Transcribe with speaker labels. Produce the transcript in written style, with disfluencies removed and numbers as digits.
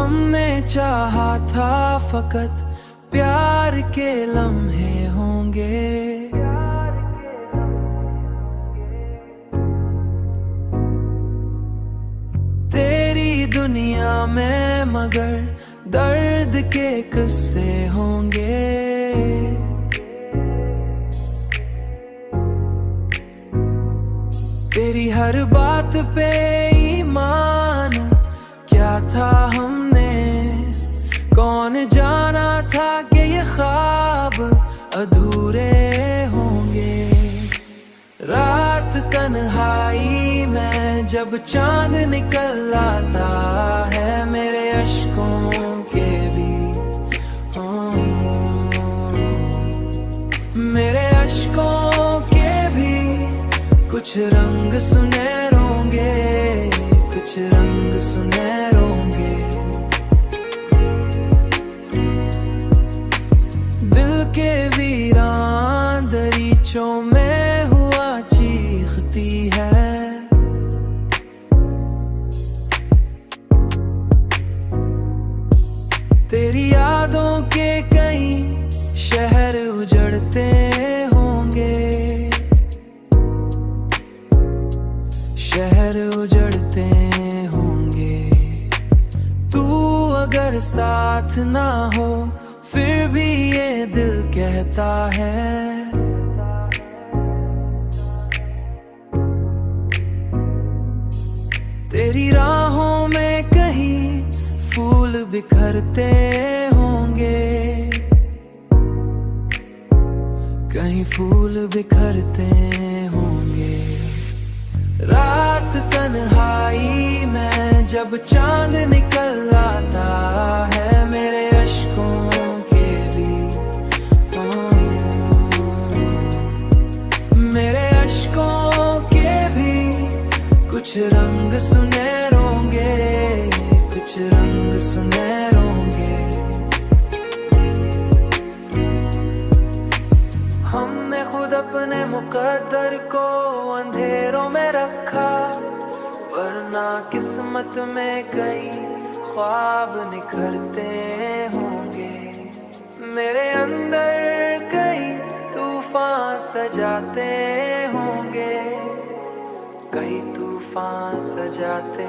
Speaker 1: हमने चाहा था फकत प्यार के लम्हे होंगे। तेरी दुनिया में मगर दर्द के किस्से होंगे। तेरी हर बात पे ईमान क्या था हमने, कौन जाना था कि ये ख्वाब अधूरे होंगे। रात तन्हाई में जब चांद निकल आता है, मेरे अश्कों के भी मेरे अश्कों के भी कुछ रंग सुनहरोंगे, कुछ रंग सुनहरोंगे। दिल के वीरान दरीचों में हुआ चीखती है। तेरी यादों के कई शहर उजड़ते होंगे, शहर उजड़ते होंगे। तू अगर साथ ना हो फिर भी ये दिल कहता है। तेरी राहों में कहीं फूल बिखरते होंगे, कहीं फूल बिखरते होंगे। रात तन्हाई में जब चांद निकल आता है, मेरे अश्कों के भी मेरे अश्कों के भी कुछ रंग सुनहरोंगे, कुछ रंग सुनहरोंगे। हमने खुद अपने मुकद्दर को अंधेरों में रखा, वरना किस्मत में कई ख्वाब निखरते होंगे। मेरे अंदर कई तूफान सजाते होंगे, कई तूफान सजाते